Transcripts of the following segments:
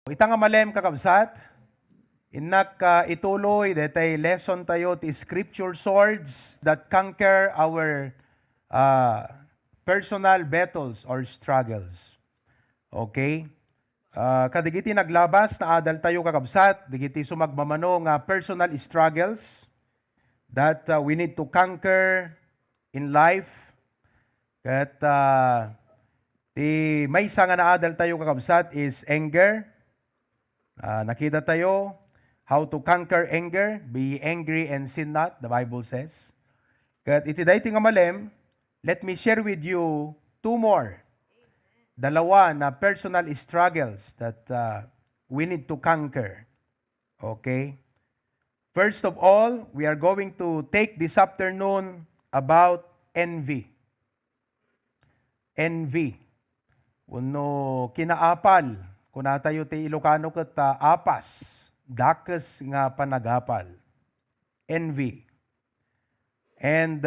Ita nga malem kakabsat, inak ituloy detay lesson tayo ti scripture swords that conquer our personal battles or struggles. Okay? Kadigiti naglabas na adal tayo kakabsat, digiti sumagmamano nga personal struggles that we need to conquer in life. At may isa nga naadal tayo kakabsat is anger. Nakita tayo how to conquer anger, be angry and sin not, the Bible says. Kat iti dayti nga malem, let me share with you two more. Dalawa na personal struggles that we need to conquer. Okay? First of all, we are going to take this afternoon about envy. Envy. Uno kinaapal. Kung tayo ti Ilocano kat apas, dakes nga panagapal. Envy. And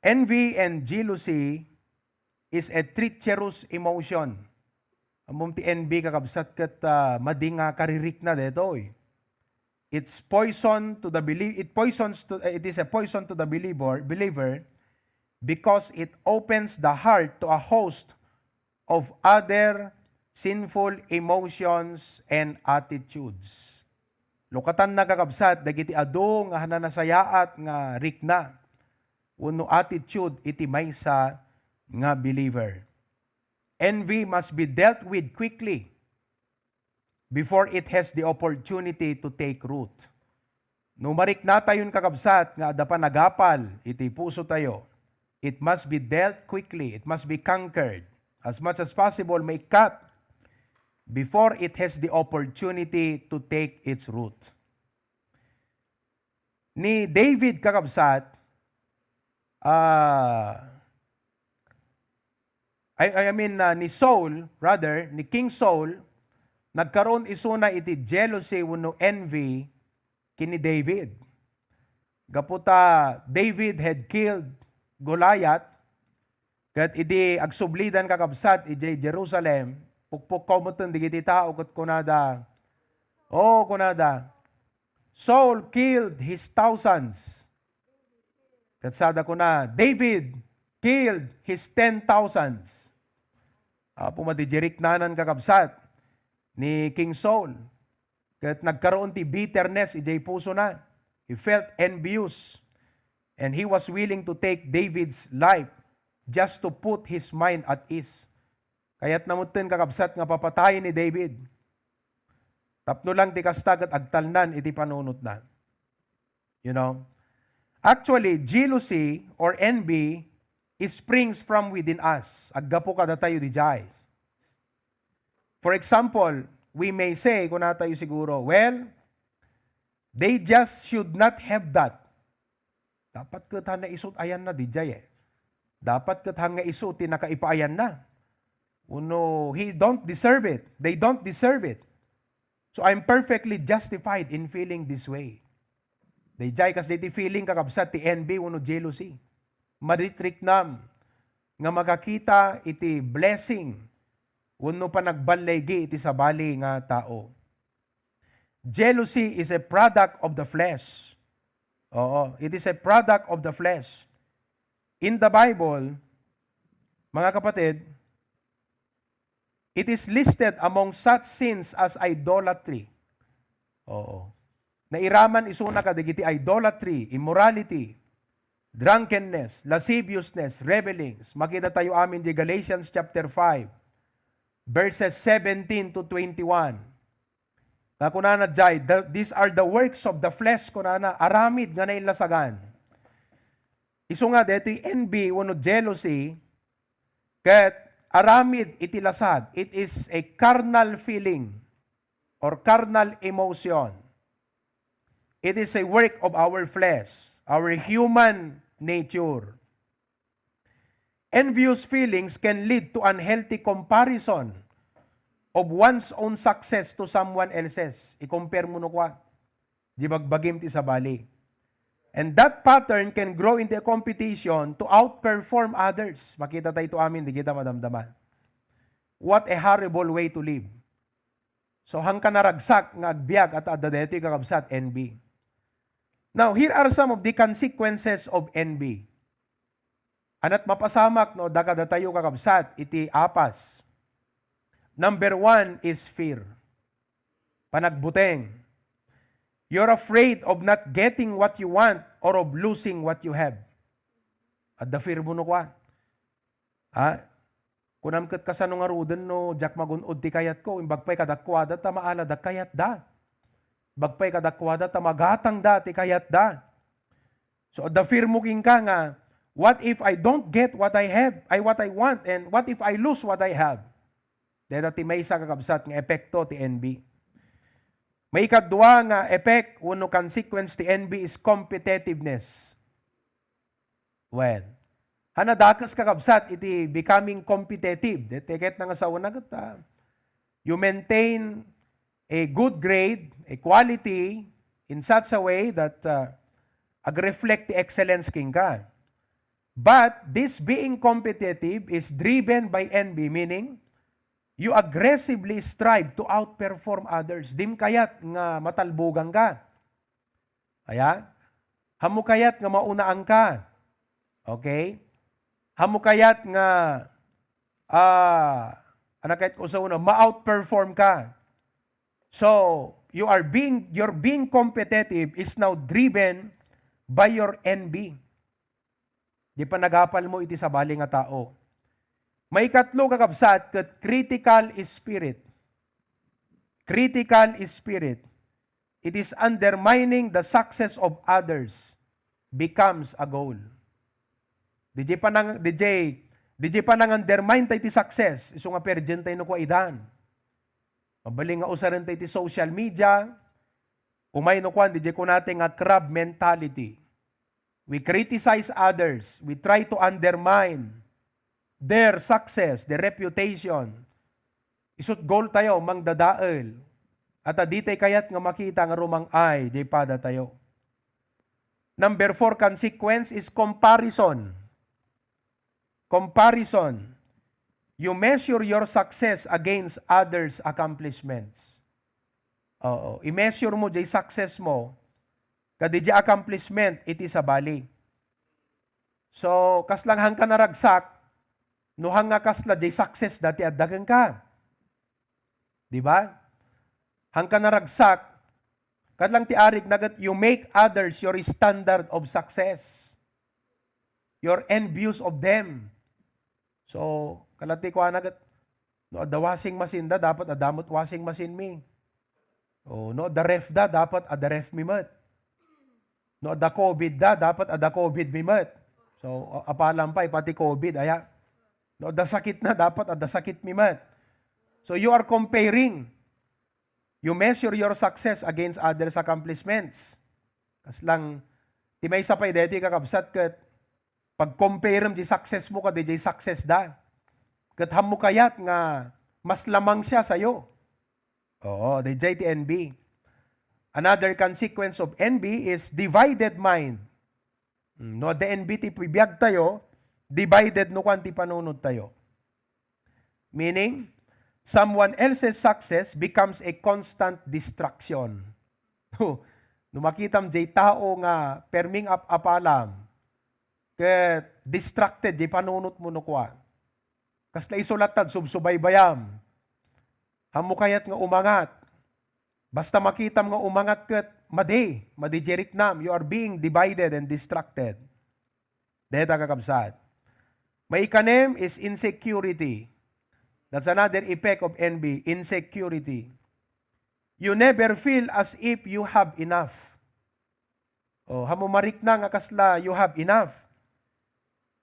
envy and jealousy is a treacherous emotion. Amom ti envy kakabsat kat madinga karirik na deto. It's poison to the it is a poison to the believer because it opens the heart to a host of other sinful emotions and attitudes. Lukatan na kakabsat, dagiti ado nga hananasayaat nga rikna. Uno attitude iti maysa nga believer. Envy must be dealt with quickly before it has the opportunity to take root. Numarik na tayon kakabsat nga ada panagapal iti puso tayo. It must be dealt quickly. It must be conquered. As much as possible, may cut before it has the opportunity to take its root. Ni David kakabsat, ni Saul, rather, ni King Saul, nagkaroon isuna iti jealousy wano envy kini David. Gaputa, David had killed Goliath, kat idi agsublidan kakabsat iti Jerusalem, pukpuk komuton digiti tao kat kunada. Saul killed his thousands. Katsada ko na, David killed his 10,000s. Pumadijirik nanan kakabsat ni King Saul. Kat nagkaroon ti bitterness, ijay puso na. He felt envious. And he was willing to take David's life just to put his mind at ease. Kaya't namutin kakabsat nga papatayin ni David. Tapno lang ti kastagat agtalnan iti panunot na. You know? Actually, jealousy or envy springs from within us. Aggapo kada tayo di jay. For example, we may say, kung na tayo siguro, well, they just should not have that. Dapat kat nga isut ayan na di jay eh. Dapat kat nga isut tinakaipayan na. Uno, he don't deserve it. They don't deserve it. So I'm perfectly justified in feeling this way. They jay kasi iti feeling kakabsat ti envy uno jealousy. Maditrik nam nga makakita iti blessing uno pa nagbalegi iti sabali nga tao. Jealousy is a product of the flesh. Oo, it is a product of the flesh. In the Bible, mga kapatid, it is listed among such sins as idolatry. Oo. Nairaman isuna ka digiti idolatry, immorality, drunkenness, lasciviousness, revelings. Makita tayo amin di Galatians chapter 5, verses 17 to 21. Na kunana jay, these are the works of the flesh kunana, aramid nga nailasagan. Isu nga dito envy, wano jealousy, ket aramid itilasag. It is a carnal feeling or carnal emotion. It is a work of our flesh, our human nature. Envious feelings can lead to unhealthy comparison of one's own success to someone else's. I-compare mo no kwa. Di bagbagim ti sabali. And that pattern can grow into a competition to outperform others. Makita tayo ito amin, di kita madamdaman. What a horrible way to live. So hang ka naragsak nga agbyag at adadeto'y kakabsat, envy. Now, here are some of the consequences of envy. Anat mapasamak no dakadatayo kakabsat iti apas. Number 1 is fear. Panagbuteng. You're afraid of not getting what you want or of losing what you have. At the fear mo no kwa. Kunam ket kasano nga ruden no jak magunod ti kayat ko imbagpay kadakwada ta maala da kayat da. Bagpay kadakwada ta magatang da ti kayat da. So the fear mo king ka nga what if I don't get what I have, what I want, and what if I lose what I have? Dahil ti may isa kakabsat nga epekto ti envy. May ikadwa nga effect, uno consequence ti envy is competitiveness. Well, hanadakas kakabsat iti becoming competitive. Detiket na nga sa una you maintain a good grade, a quality in such a way that reflect the excellence king ka. But this being competitive is driven by envy, meaning you aggressively strive to outperform others. Dim kayat nga matalbugan ka. Hamo kayat nga maunaan ka. Okay? Hamo kayat nga kahit usaw na ma-outperform ka. So, you're being competitive is now driven by your envy. Di pa nagapal mo iti sabali nga tao. May katlo kakabsat ket critical spirit. Critical spirit. It is undermining the success of others becomes a goal. DJ pa nang undermine tayo ti success. Iso nga pergent tayo no kwa idan. Mabaling nga usaran tayo ti social media. Umay no kwan, DJ ko natin nga crab mentality. We criticize others. We try to undermine their success, their reputation. Isut goal tayo, mangdadael. At aditay kayat nga makita nga rumang ay, di pada tayo. Number 4 consequence is comparison. Comparison. You measure your success against others' accomplishments. I-measure mo jay success mo, kadi jay accomplishment, iti sa bali. So, kaslang hang ka naragsak, no hang nga kasla jay success dati addagan ka. Di ba? Hang ka naragsak, kadlang ti arik nagat you make others your standard of success. You're envious of them. So, kalati ko nagat, no, the washing machine da, dapat adamot washing machine mi. No, the ref da, dapat ada ref mi mat. No, ada COVID da, dapat ada COVID mi mat. So, apalampay, pati COVID, aya. No, ada sakit na, dapat ada sakit mi mat. So, you are comparing. You measure your success against others' accomplishments. Kas lang, ti may sapay deti kakabsat kat, pag-compare di success mo ka, di success da. Kat ham mo kayat nga, mas lamang siya sa'yo. Oo, di ti envy. Another consequence of envy is divided mind. No, the envy ti pibiyag tayo, divided no kwan ti panunod tayo. Meaning, someone else's success becomes a constant distraction. No, makitam jay tao nga perming apalam, ket distracted jay panunot mo no kwa. Kasla isolatad subsubaybayam. Hamo kayat nga umangat. Basta makitam nga umangat ket madijerik nam, you are being divided and distracted. Deta kakabsat. May ikanem is insecurity. That's another effect of envy, insecurity. You never feel as if you have enough. Hamo marik na nga kasla you have enough.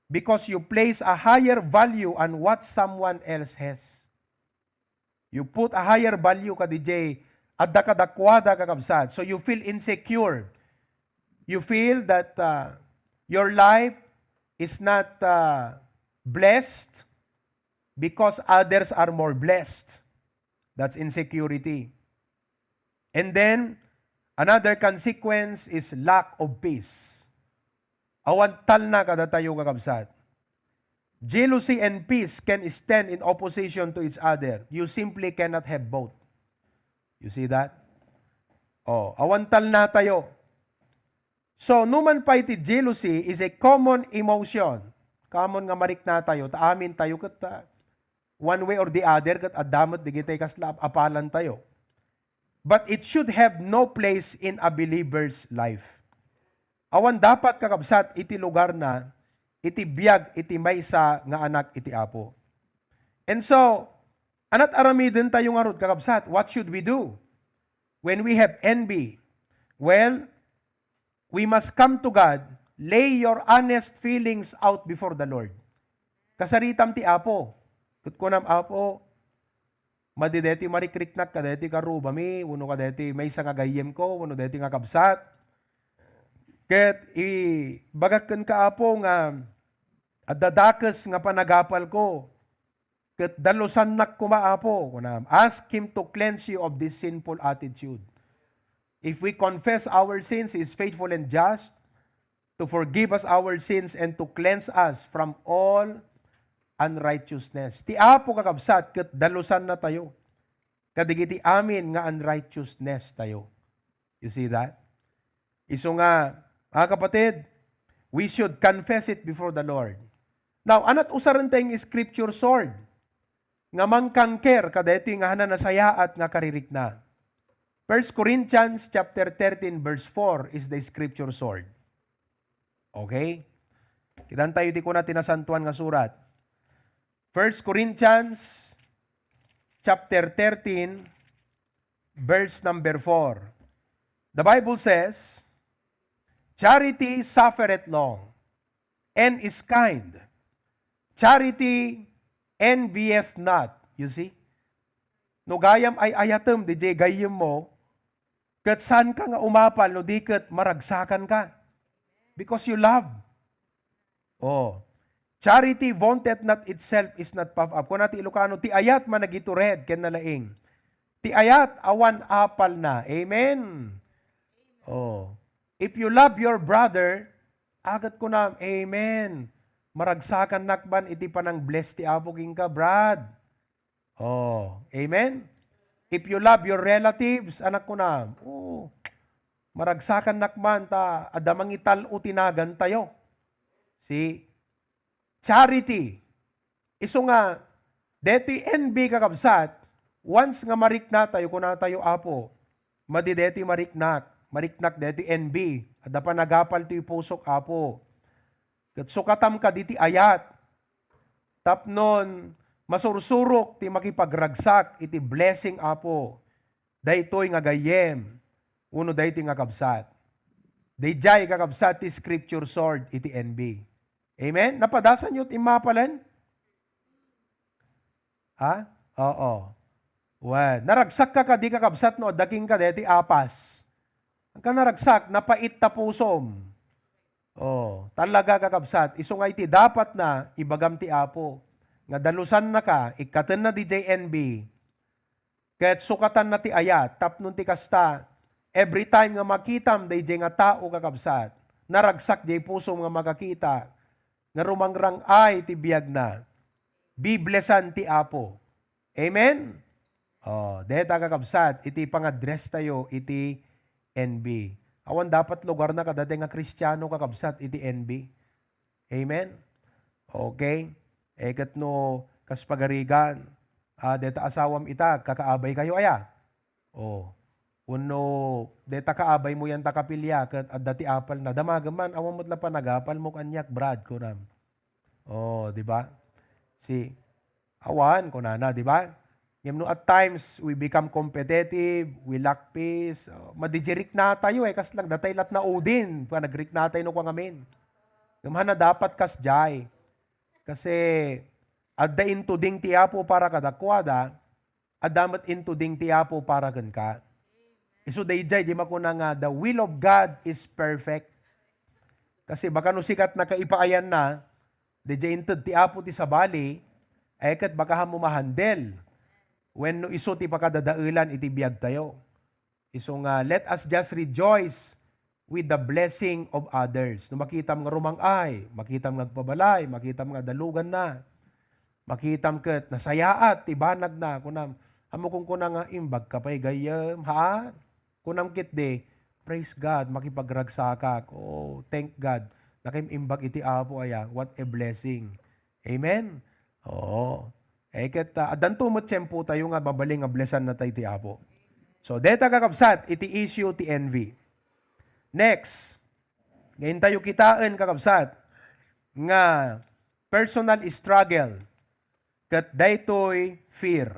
Because you place a higher value on what someone else has. You put a higher value ka DJ adda kadakwada kakabsat. So you feel insecure. You feel that your life is not blessed because others are more blessed. That's insecurity. And then, another consequence is lack of peace. Awantal na kada tayo kakabsat. Jealousy and peace can stand in opposition to each other. You simply cannot have both. You see that? Awantal na tayo. So, numan pa iti jealousy is a common emotion. Common nga marik na tayo, taamin tayo kat one way or the other, kat adamot di kitay kaslap, apalan tayo. But it should have no place in a believer's life. Awan dapat kakabsat iti lugar na, iti biyag, iti maysa nga anak iti apo. And so, anat aramidin tayo nga rod kakabsat, what should we do? When we have envy, well, we must come to God, lay your honest feelings out before the Lord. Kasaritam ti apo. Kutkunam apo, madideti marikriknak ka deti karubami, uno ka deti may isa nga gayem ko, uno deti nga kabsat. Ket bagakken ka apo nga adadakes nga panagapal ko. Ket dalusan nak kumaapo, kunam. Ask Him to cleanse you of this sinful attitude. If we confess our sins, He is faithful and just to forgive us our sins and to cleanse us from all unrighteousness. Ti apo kakabsat, ket dalusan na tayo. Kadigiti amin nga unrighteousness tayo. You see that? Iso nga, mga kapatid, we should confess it before the Lord. Now, anat usaran tayong scripture sword. Nga mangkangker, kadeti nga hana nasayaat nga karirik na. 1 Corinthians chapter 13 verse 4 is the scripture sword. Okay? Kitan tayo di ko na tinasantuan nga surat. 1 Corinthians chapter 13 verse number 4. The Bible says, charity suffereth long and is kind. Charity envieth not. You see? No gayam ay ayatem, di gayam mo, kat saan ka nga umapal, no di kat maragsakan ka. Because you love. Charity vaunteth not itself, is not puffed up. Kung nati Ilocano, ti ayat managitured, ken nalaing. Ti ayat awan apal na. Amen. If you love your brother, agat ko na, amen. Maragsakan nakban, iti panang bless ti Apo king ka, Brad. Amen? If you love your relatives, anak ko na, maragsakan nakman, ta, adamang ital utinagan tayo. See? Charity. Iso nga, deti envy kakabsat, once nga marik na tayo, kuna tayo Apo, madideti mariknak deti envy, ada pa nagapal ti pusok Apo. Kat sukatam ka diti ayat. Tapnon, masursurok ti makipagragsak iti blessing Apo. Daytoy nga gayem. Uno dayti nga kabsat. Dayjay kakabsat ti scripture sword iti envy. Amen? Napadasan nyo ti mapalan? Ha? Oo. Well, naragsak ka di kakabsat no, daking ka deti apas. Ang ka naragsak, napait ta pusom. Talaga kakabsat. Iso nga iti dapat na ibagam ti Apo. Nga dalusan na ka, ikatan na di JNB. Kaya't sukatan na ti ayat, tapnon ti kasta. Every time nga makitam, di nga tao kakabsat. Naragsak di puso nga makakita. Nga rumangrang ay ti biyag na. Biblesan ti Apo. Amen? Deta kakabsat, iti pang-address tayo, iti NB. Awan dapat lugar na kadati nga Kristiyano kakabsat iti NB. Amen? Okay? Eket no kaspagarigan. Deta asawam ita, kakaabay kayo aya. Uno, deta kaabay mo yan takapilya, kat dati apal na. Damagaman, awan mo't pa nagapal mo kanyak, Brad, kunam. Di ba? Awan, kunana, di ba? At times, we become competitive, we lack peace. Madijirik na tayo kas lang datay lat na udin. Nagrik na tayo no kung amin. Gamhan na dapat kas jay. Kasi, adda into ding tiyapo para kadakwada, adamat into ding tiyapo para gan ka. Iso dayjay, di makuna nga, the will of God is perfect. Kasi baka no sikat na kaipaayan na, dayjay into tiyapo ti sabali, ay kat baka hamo mahandel. When no iso ti pakadadailan iti biyag tayo. Iso nga, let us just rejoice with the blessing of others. No makitam nga rumang ay, makitam nga pabalay, makitam nga dalugan na, makitam ket nasayaat, ibanag na, kunam, Amo kung kuna nga imbag ka pa'y gayam, ha? Kunam kit de, praise God, makipagragsakak. Oh, thank God. Nakim imbag iti apo aya. What a blessing. Amen? Oo. Ket adan tumot tiyempo tayo nga babaling nga blessan na tayo ti apo. So, deta kakabsat, iti issue ti envy. Next, ngayon tayo kitaan kakabsat, nga personal struggle, kat daytoy fear.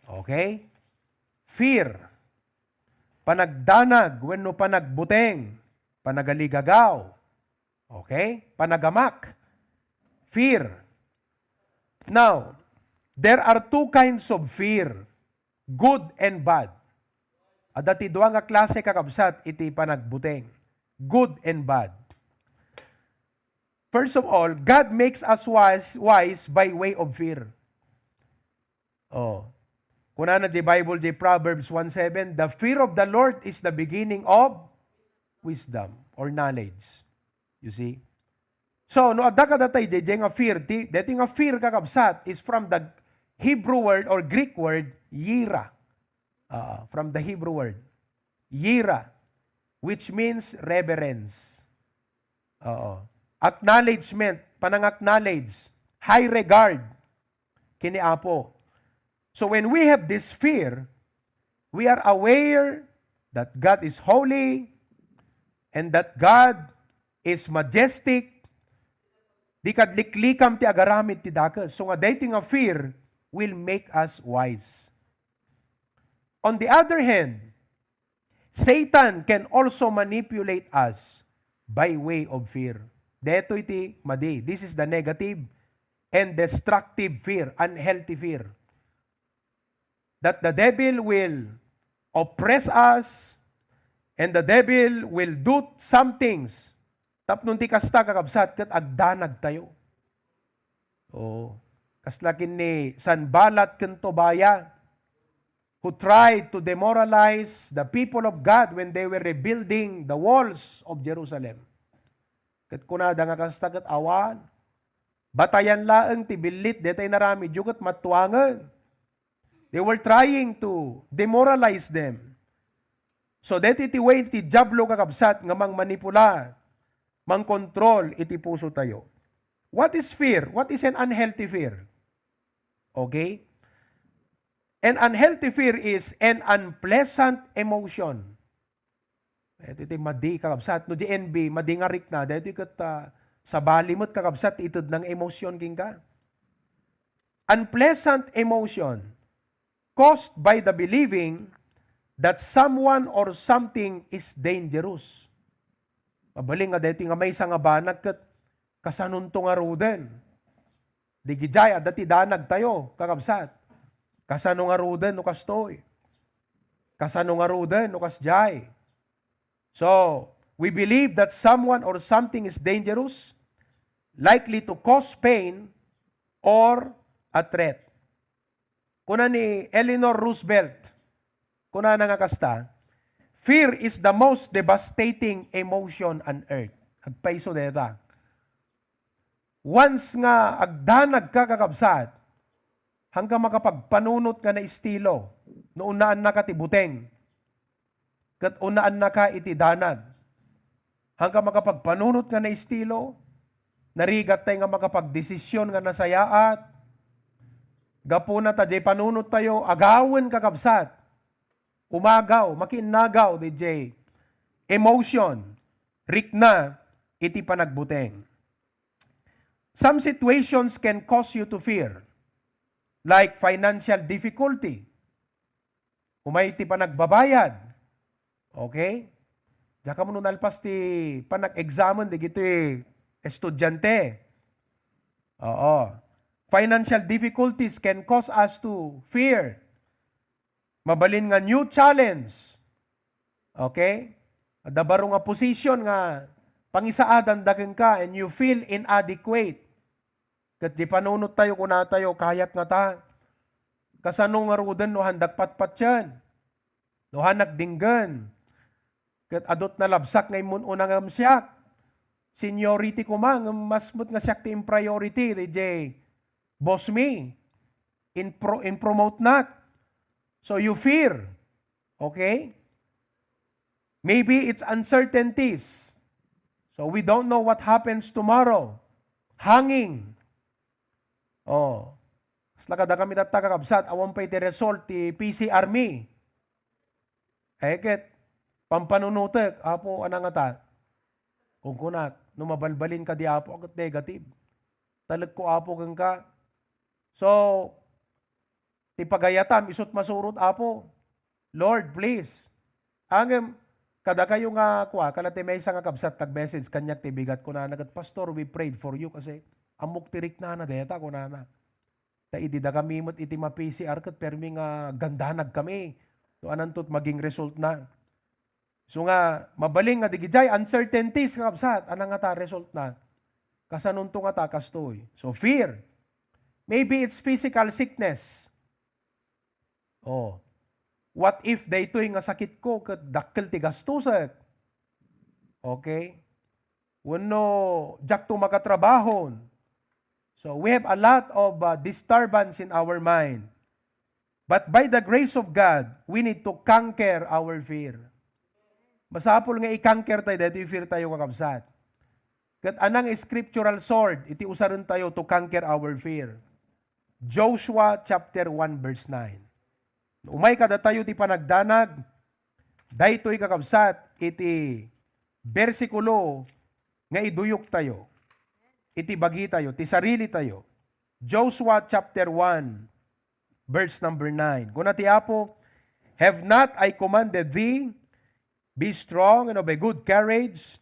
Okay? Fear. Panagdanag, wenno panagbuteng, panagaligagaw. Okay? Panagamak. Fear. Now, there are two kinds of fear, good and bad. Adati duwa nga klase kakabsat iti panagbuteng, good and bad. First of all, God makes us wise by way of fear. Oh. Kuna na di Bible, di Proverbs 1:7, the fear of the Lord is the beginning of wisdom or knowledge. You see? So, no adda ka datay di nga fear, dito nga fear kakabsat is from the Hebrew word or Greek word, yira. From the Hebrew word, yira, which means reverence. Acknowledgement, panang-acknowledge, high regard, kini Apo. So when we have this fear, we are aware that God is holy and that God is majestic. Di kadliklikam ti agaramid ti dakas. So nga dating nga fear will make us wise. On the other hand, Satan can also manipulate us by way of fear. Deto iti madi. This is the negative and destructive fear, unhealthy fear. That the devil will oppress us and the devil will do some things. Tapnon ti kasta kakabsat kat agdanag tayo. Oh, kaslakin ni Sanballat ken Tobaya, who tried to demoralize the people of God when they were rebuilding the walls of Jerusalem. Kat kunada nga kasta kat awan, batayan laeng ti bilit, detay narami, jukat matuangan. They were trying to demoralize them. So deti ti way ti jablo kakabsat nga mang manipula, mang control iti puso tayo. What is fear? What is an unhealthy fear? Okay? An unhealthy fear is an unpleasant emotion. Ito iti madi kakabsat. No di NB, madi nga rik na. Dito ikat sa balimot kakabsat, itod ng emosyon king ka. Unpleasant emotion caused by the believing that someone or something is dangerous. Mabaling nga dito nga may isang abanag kat kasanunto nga ruden. Di gijay, dati danag tayo, kakabsat. Kasano nga ruden no kastoy. Kasano nga ruden no kasjay. So, we believe that someone or something is dangerous, likely to cause pain, or a threat. Kuna ni Eleanor Roosevelt, kuna na nga kasta, fear is the most devastating emotion on earth. Agpaiso deta. Once nga agdanag ka kakabsat, hanggang makapagpanunot ka na estilo, noonaan na ka tibuteng, kat unaan na ka iti danag, hanggang makapagpanunot ka na estilo, narigat tayo nga makapagdesisyon nga nasayaat, gapuna ta jay panunot tayo, agawin kakabsat, umagaw, makinagaw, DJ, emotion, rikna, iti panagbuteng. Some situations can cause you to fear, like financial difficulty. Umay iti panagbabayad. Okay? Diyan ka mo nalpas ti panag-examine, di gito estudyante. Oo. Financial difficulties can cause us to fear. Mabalin nga new challenge. Okay? Adabaro nga position nga pangisaadan daken ka and you feel inadequate. Kat di panunot tayo kuna tayo, kayak nga ta. Kasano nga ruden no handak patpat yan. No hanak dinggan. Kat adot na labsak nga imun unang amsyak. Seniority ko mang, mas mut nga siyak ti priority, DJ. Boss me. in promote not. So you fear. Okay? Maybe it's uncertainties. So we don't know what happens tomorrow. Hanging. Oh. Kasla kada kami kakabsat, awan pa iti result ti PCR me. Eket, pampanunutek, apo anangata. Kung kunak, numabalbalin ka di apo, agad negative. Talag ko apo kang ka. So, ti pagayatam, isot masurot apo. Lord, please. Angem, kada kayo nga kuha, kalate may isang kabsat tag-message, kanyak tibigat ko na nagat, Pastor, we prayed for you kasi amok tirik na deta ko na. Ta idi da kami iti ma-PCR kat permi nga gandanag kami. So anantot maging result na. So nga, mabaling nga digijay, uncertainties nga kabsat, anang nga ta result na. Kasanunto nga ta kastoy. So fear. Maybe it's physical sickness. Oh. What if daytoy nga sakit ko ket dakkel ti gastuset? Okay? Wenno jakto makatrabahon. So we have a lot of disturbance in our mind. But by the grace of God, we need to conquer our fear. Masapol nga i-conquer tayo, dito i-fear tayo kakabsat. Kat anang scriptural sword, iti usaron tayo to conquer our fear. Joshua chapter 1 verse 9. Umay kada tayo ti panagdanag, daytoy kakabsat, iti bersikulo nga iduyok tayo. Iti bagi tayo, ti sarili tayo. Joshua chapter 1, verse number 9. Kung ti apo, have not I commanded thee, be strong and of a good courage,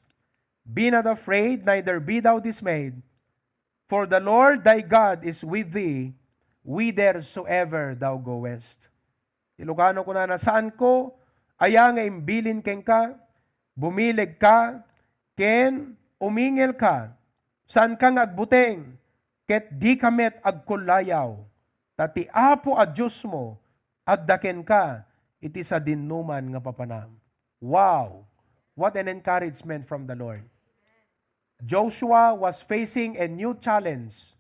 be not afraid, neither be thou dismayed, for the Lord thy God is with thee, whithersoever thou goest. Ilocano ko na saan ko, aya nga imbilin ken ka, bumilig ka, ken umingil ka, saan kang agbuteng, ket di kamet agkulayaw, tati apo a Diyos mo, agdaken ka, iti sa dinuman nga papanam. Wow! What an encouragement from the Lord. Joshua was facing a new challenge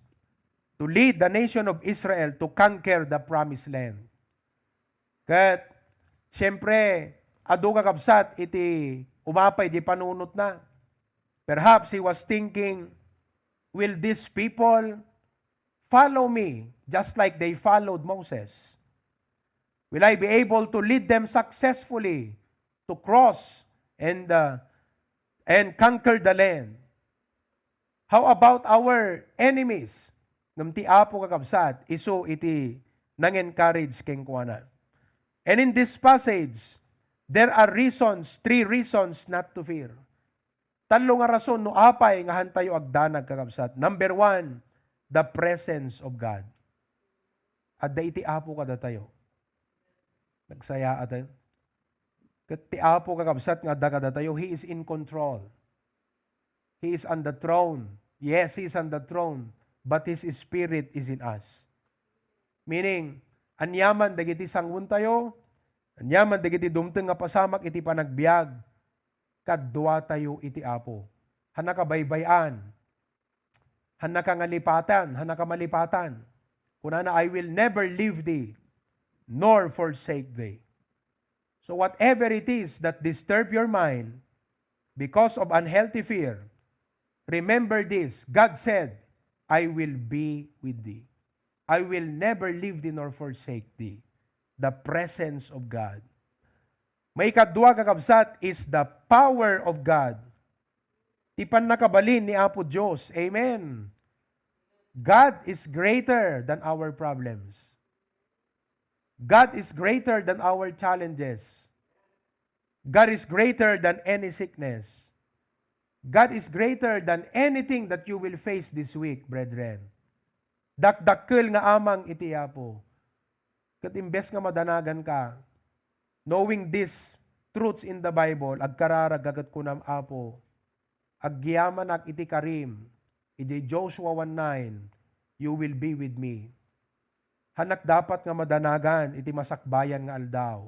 to lead the nation of Israel to conquer the promised land. Ket, siyempre, adu kakabsat, iti umapay di panunot na. Perhaps he was thinking, will these people follow me just like they followed Moses? Will I be able to lead them successfully to cross and conquer the land? How about our enemies? Ngam ti apo kakabsat, iso iti nang-encourage keng kuana. And in this passage, there are three reasons not to fear. Talo nga rason no apay nga hantayo agdanag kakabsat. Number 1, the presence of God. At da iti apo kada tayo. Nagsaya tayo. Kat ti apo kakabsat nga da kada tayo, He is in control. He is on the throne. Yes, He is on the throne, but His Spirit is in us. Meaning, anyaman dagiti sangun tayo, anyaman dagiti dumteng nga pasamak iti panagbiag, kadwa tayo iti apo. Hanaka baybayan, hanaka ngalipatan, hanaka malipatan. Kunana, I will never leave thee, nor forsake thee. So whatever it is that disturb your mind because of unhealthy fear, remember this, God said, I will be with thee. I will never leave thee nor forsake thee. The presence of God. May ikadua kakabsat is the power of God. Tipan nakabalin ni Apo Diyos. Amen. God is greater than our problems. God is greater than our challenges. God is greater than any sickness. God is greater than anything that you will face this week, brethren. Dakdakkel nga amang iti Apo. Kat imbes nga madanagan ka, knowing these truths in the Bible, agkararag agat ko nam Apo, agyaman ak iti karim, iti Joshua 1:9, you will be with me. Hanak dapat nga madanagan, iti masakbayan nga aldaw.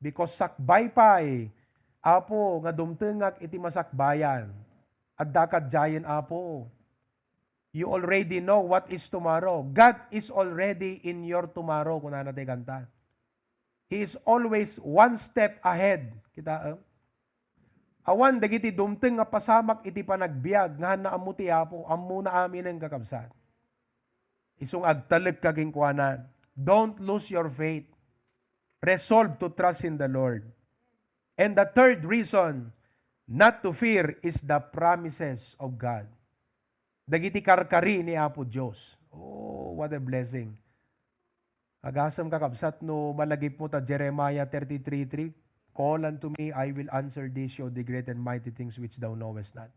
Because sakbay pa'y, Apo, nga dumtengak iti masakbayan, at dakad jayan Apo. You already know what is tomorrow. God is already in your tomorrow, kung natin kanta. He is always one step ahead. Kita, awan, dagiti dumteng nga pasamak iti panagbiag, nga naamuti apo, ammo na amin ang kakabsat. Isung agtalag kaging kuanan. Don't lose your faith. Resolve to trust in the Lord. And the third reason not to fear is the promises of God. Dagiti karkari ni Apo Diyos. Oh, what a blessing. Agasam kakabsat no malagip mo ta Jeremiah 33:3. Call unto me, I will answer thee, show the great and mighty things which thou knowest not.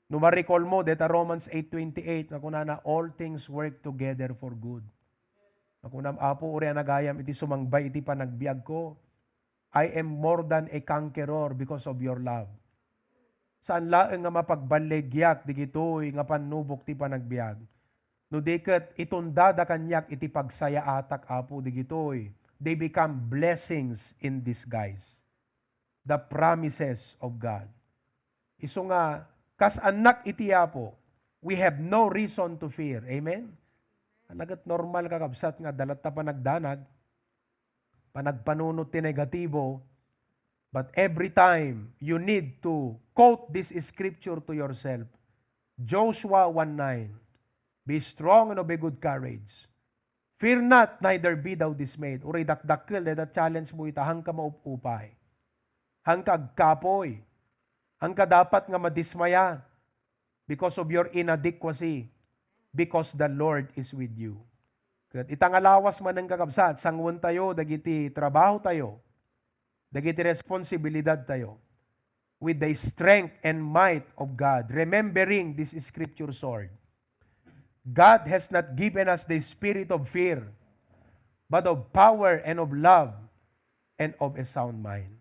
No ma-recall mo, deta Romans 8:28, na kunana, all things work together for good. Na kunam, Apo, uri anagayam, iti sumangbay, iti panagbiag ko. I am more than a conqueror because of your love. Saan laeng nga mapagbalegyak, di gito'y nga panubok ti panagbiag. No diket itunda da kanyak iti pagsaya atak, Apo, di gito'y. They become blessings in disguise. The promises of God. Iso nga, kas anak iti Apo, we have no reason to fear. Amen? Alagat normal kakabsat nga, dalat ta panagdanag, panagpanunot ti negatibo, but every time you need to quote this scripture to yourself. Joshua 1:9. Be strong and of a good courage. Fear not, neither be thou dismayed. Uray dakdakkel, that challenge mo ita, hang ka maupupay. Hang ka agkapoy. Hang ka dapat nga madismaya because of your inadequacy. Because the Lord is with you. Itang alawas man ng kakabsat, sangwan tayo, dagiti trabaho tayo, dagiti responsibilidad tayo, with the strength and might of God, remembering this scripture sword. God has not given us the spirit of fear, but of power and of love and of a sound mind.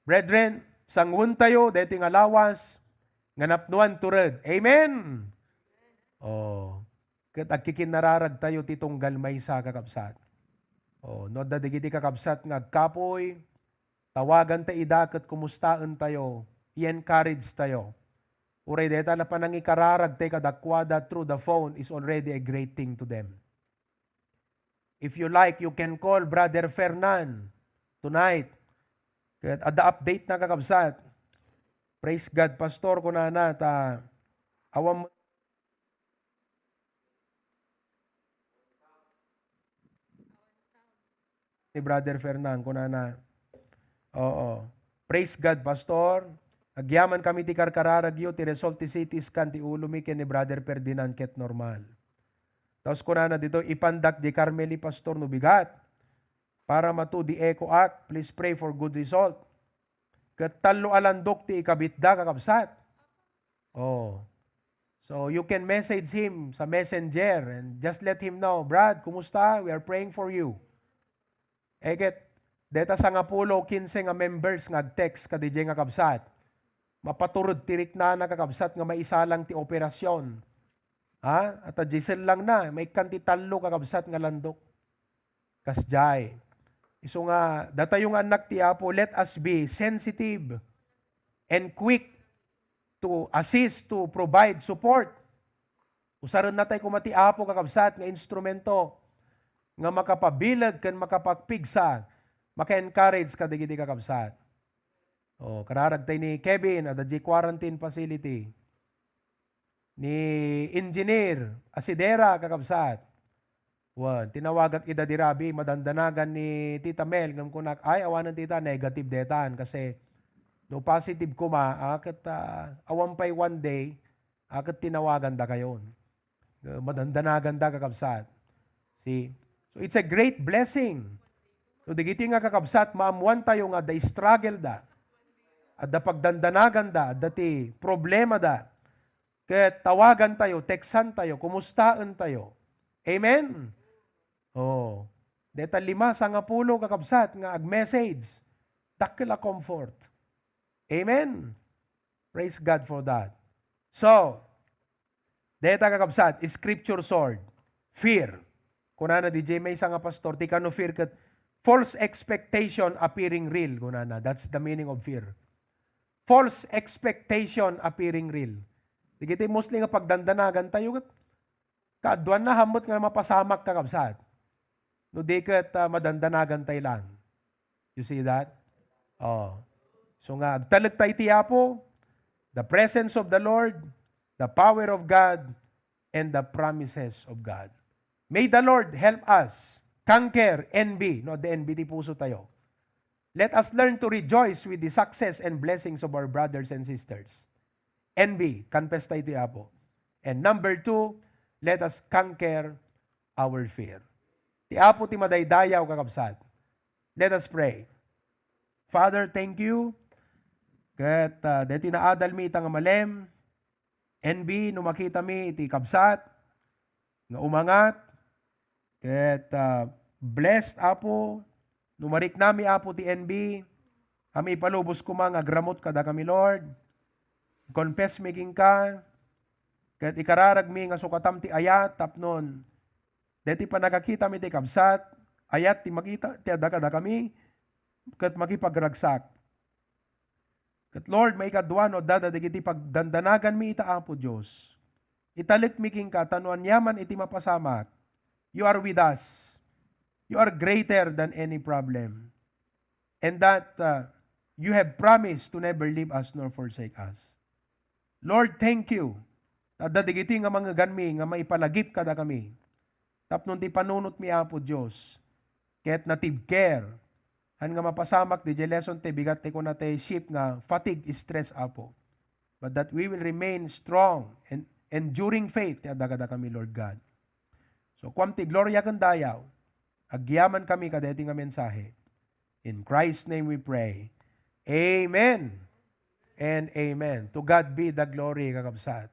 Brethren, sangwan tayo, dito yung alawas, nganapnuan turad. Amen! Oh, kat agkikinararag tayo titong galmay sa kakabsat. Oh, no dadigiti kakabsat nga kapoy, tawagan ta ida kat kumustaan tayo, i-encourage tayo. Uray deta na panang ikararag tayo kadakwada through the phone is already a great thing to them. If you like, you can call Brother Fernan tonight. Kat ada update na kakabsat. Praise God, Pastor, kunana ta awam ni Brother Fernan, kunana. Oo. Praise God, Pastor. Agyaman kami ti karkararagyo, ti result ti CT scan, ti ulumi ken ni Brother Ferdinand ket normal. Tapos kunana dito, ipandak di Carmeli, Pastor, no bigat. Para matu di echo act, please pray for good result. Ket talo alandok ti ikabitda kakabsat. Oh. So you can message him sa messenger and just let him know, Brad, kumusta? We are praying for you. Eket, deta sa nga pulo, 15 nga members nga text ka DJ nga kabsat. Mapaturod tirik na kakabsat nga maisalang ti operasyon. Ha? At a Giselle lang na, may kanti talo kakabsat nga landok. Kasjay. Iso nga, data yung anak ti Apo, let us be sensitive and quick to assist, to provide support. Usaran na tayo kumati Apo kakabsat nga instrumento nga makapabilag kan makapagpigsa, maka-encourage ka digiti kakabsat. O, kararag tayo ni Kevin at the quarantine facility. Ni Engineer Asidera kakabsat. Wan, tinawagak ida dirabi, madandanagan ni Tita Mel, ngam kunak, ay awanan tita, negative detan, kasi no positive kuma, akit awampay one day, akit tinawagan da kayon. Madandanagan da kakabsat. See? So it's a great blessing. So digiti nga kakabsat, maamuan tayo nga da struggle da. At da pagdandanagan da, dati problema da. Kaya tawagan tayo, teksan tayo, kumustaan tayo. Amen? Oh. Deta 5 sa nga pulo kakabsat nga ag-message. Dakila comfort. Amen? Praise God for that. So, deta kakabsat, scripture sword, fear. Kunana, DJ may nga pastor, ti kano fear kat false expectation appearing real. Kunana, that's the meaning of fear. False expectation appearing real. Digiti mostly nga pagdandanagan tayo, kaadwan na hamot nga mapasamak kakabsat. No di kat madandanagan tayo lang. You see that? Oh. So nga, agtalag tayo tiyapo, the presence of the Lord, the power of God, and the promises of God. May the Lord help us conquer envy. No, the envy ti puso tayo. Let us learn to rejoice with the success and blessings of our brothers and sisters. Envy, confess tayo tiyapo. And number 2, let us conquer our fear. Tiapo ti madaydayaw kakabsat. Let us pray. Father, thank you. Kat deti naadal mi itang malem, envy, numakita mi iti kabsat, nga umangat, kat blessed apo, numarik nami apo ti envy, kami palubos kumang agramot kada kami Lord, confess making ka, kat ikararag mi nga sukatam ti ayat, tapnon, deti pa nakakita mi ti kabsat, ayat ti makita, ti adakada kami, kat magipagragsak. Kat Lord, may kadwan o dadadig iti pagdandanagan mi ita apo Diyos. Italik mi king katanuan yaman iti mapasamak. You are with us. You are greater than any problem. And that you have promised to never leave us nor forsake us. Lord, thank you. Dadadig iti nga mga ganmi nga maipalagip kada kami. Tapnon ti panunot mi apo Diyos. Ket native care. Han nga mapasamak di lesson te bigat te ko na te ship nga fatigue, stress apo. But that we will remain strong and enduring faith ti adagada kami Lord God. So kwam ti gloria ken dayaw. Agyaman kami kadeti nga mensahe. In Christ's name we pray. Amen and amen. To God be the glory kakabsat.